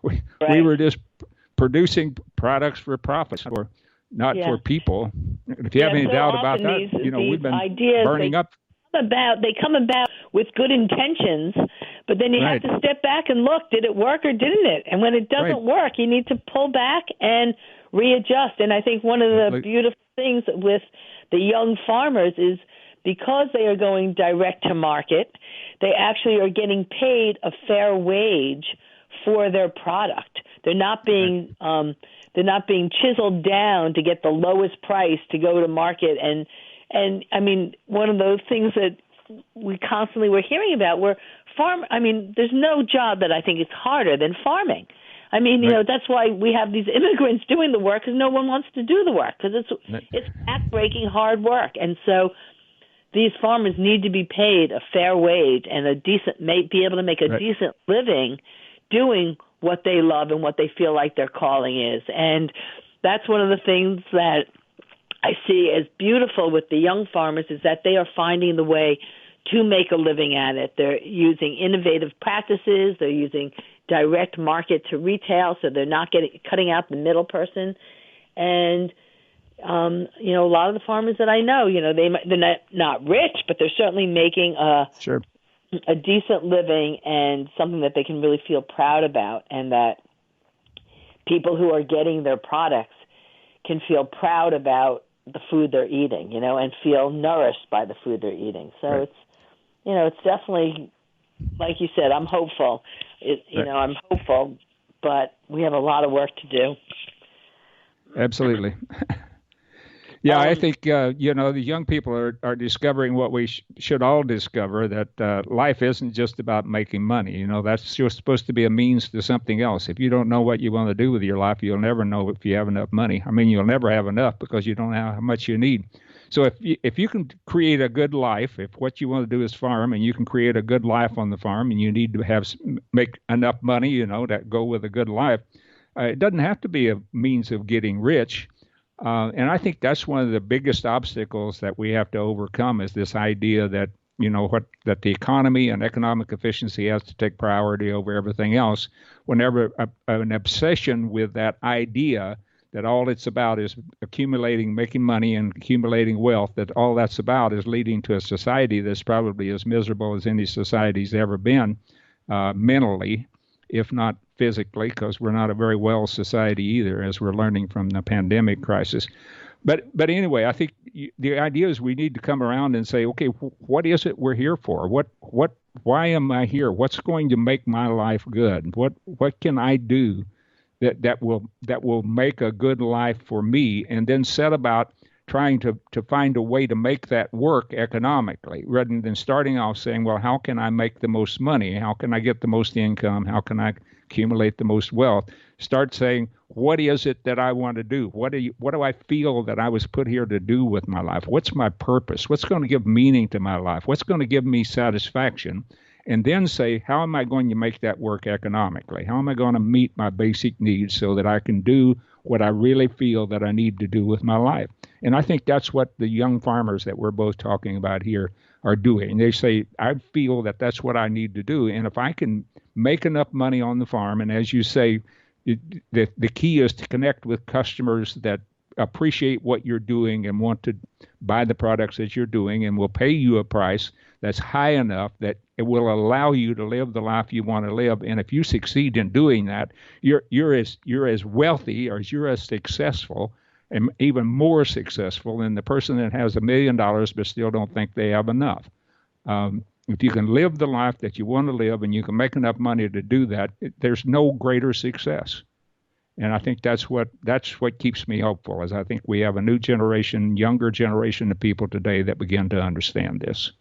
we were just producing products for profits or not for people. If you have any doubt about that, we've been burning up. They come about with good intentions, but then you have to step back and look, did it work or didn't it? And when it doesn't work, you need to pull back and readjust. And I think one of the beautiful things with the young farmers is because they are going direct to market, they actually are getting paid a fair wage for their product. They're not being chiseled down to get the lowest price to go to market. And I mean, one of those things that we constantly were hearing about were there's no job that I think is harder than farming. I mean, that's why we have these immigrants doing the work, because no one wants to do the work, because it's back-breaking hard work. And so these farmers need to be paid a fair wage and be able to make a decent living doing what they love and what they feel like their calling is. And that's one of the things that I see as beautiful with the young farmers, is that they are finding the way to make a living at it. They're using innovative practices. They're using direct market to retail, so they're not cutting out the middle person. And a lot of the farmers that I know, they're not rich, but they're certainly making a decent living and something that they can really feel proud about, and that people who are getting their products can feel proud about the food they're eating, and feel nourished by the food they're eating. So it's definitely, like you said, I'm hopeful. I'm hopeful, but we have a lot of work to do. Absolutely. Yeah, I think, the young people are discovering what we should all discover, that life isn't just about making money. That's just supposed to be a means to something else. If you don't know what you want to do with your life, you'll never know if you have enough money. I mean, you'll never have enough because you don't know how much you need. So if you can create a good life, if what you want to do is farm, and you can create a good life on the farm, and you need to make enough money, that go with a good life, it doesn't have to be a means of getting rich. And I think that's one of the biggest obstacles that we have to overcome, is this idea that, that the economy and economic efficiency has to take priority over everything else, whenever an obsession with that idea that all it's about is accumulating, making money and accumulating wealth, that all that's about is leading to a society that's probably as miserable as any society's ever been, mentally, if not physically, because we're not a very well society either, as we're learning from the pandemic crisis. But anyway, I think the idea is we need to come around and say, okay, what is it we're here for? Why am I here? What's going to make my life good? What can I do that will make a good life for me? And then set about trying to find a way to make that work economically, rather than starting off saying, well, how can I make the most money? How can I get the most income? How can I accumulate the most wealth? Start saying, what is it that I want to do? What do I feel that I was put here to do with my life? What's my purpose? What's going to give meaning to my life? What's going to give me satisfaction? And then say, how am I going to make that work economically? How am I going to meet my basic needs so that I can do what I really feel that I need to do with my life? And I think that's what the young farmers that we're both talking about here are doing. They say, I feel that that's what I need to do. And if I can make enough money on the farm, and as you say, the key is to connect with customers that appreciate what you're doing and want to buy the products that you're doing and will pay you a price that's high enough that it will allow you to live the life you want to live. And if you succeed in doing that, you're as wealthy, or you're as successful, and even more successful than the person that has $1 million but still don't think they have enough. If you can live the life that you want to live and you can make enough money to do that, there's no greater success. And I think that's what keeps me hopeful, is I think we have a new generation, younger generation of people today that begin to understand this.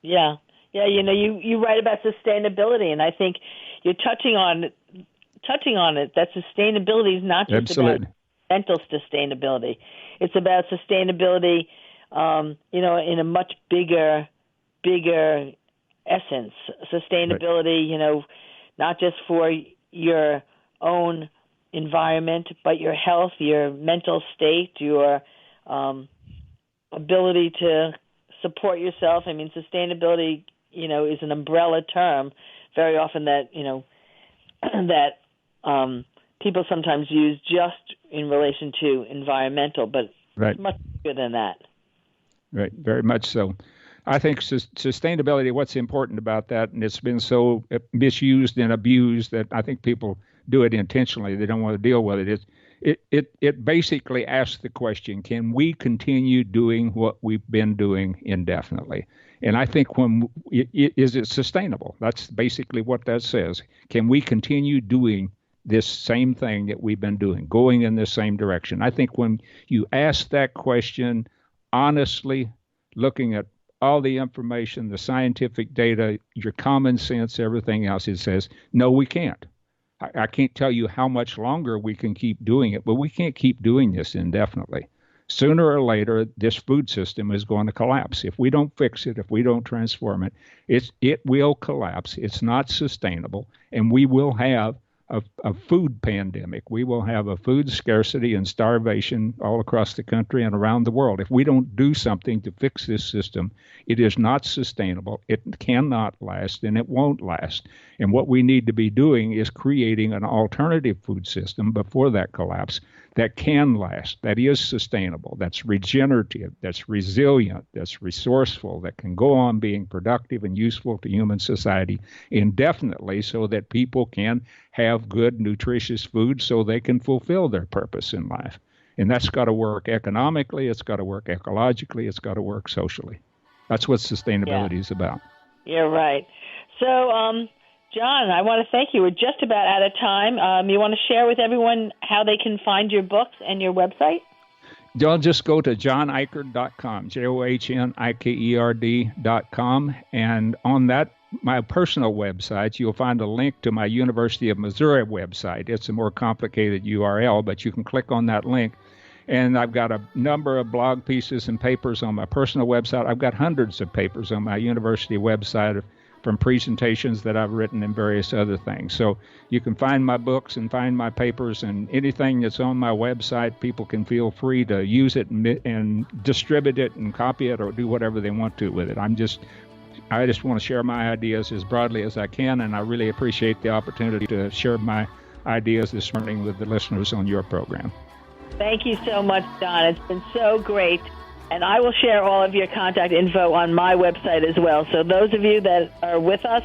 Yeah. Yeah, you write about sustainability, and I think you're touching on it, that sustainability is not just Absolutely. about mental sustainability. It's about sustainability, in a much bigger essence. Sustainability, right. Not just for your own environment, but your health, your mental state, your ability to support yourself. I mean, sustainability, is an umbrella term very often that, that people sometimes use just in relation to environmental, but right. It's much bigger than that. Right, very much so. I think sustainability, what's important about that, and it's been so misused and abused that I think people do it intentionally. They don't want to deal with it. It basically asks the question, can we continue doing what we've been doing indefinitely? And I think is it sustainable? That's basically what that says. Can we continue doing this same thing that we've been doing, going in the same direction? I think when you ask that question honestly, looking at all the information, the scientific data, your common sense, everything else, it says, no, we can't. I can't tell you how much longer we can keep doing it, but we can't keep doing this indefinitely. Sooner or later, this food system is going to collapse. If we don't fix it, if we don't transform it, it will collapse. It's not sustainable, and we will have a food pandemic. We will have a food scarcity and starvation all across the country and around the world. If we don't do something to fix this system, it is not sustainable. It cannot last, and it won't last. And what we need to be doing is creating an alternative food system before that collapse that can last, that is sustainable, that's regenerative, that's resilient, that's resourceful, that can go on being productive and useful to human society indefinitely, so that people can have good, nutritious food so they can fulfill their purpose in life. And that's got to work economically, it's got to work ecologically, it's got to work socially. That's what sustainability is about. You're right. So, John, I want to thank you. We're just about out of time. You want to share with everyone how they can find your books and your website? They'll just go to johnikerd.com, JOHNIKERD.com, and on that, my personal website, you'll find a link to my University of Missouri website. It's a more complicated URL, but you can click on that link. And I've got a number of blog pieces and papers on my personal website. I've got hundreds of papers on my university website from presentations that I've written and various other things. So you can find my books and find my papers, and anything that's on my website, people can feel free to use it and distribute it and copy it or do whatever they want to with it. I just want to share my ideas as broadly as I can, and I really appreciate the opportunity to share my ideas this morning with the listeners on your program. Thank you so much, Don. It's been so great. And I will share all of your contact info on my website as well. So those of you that are with us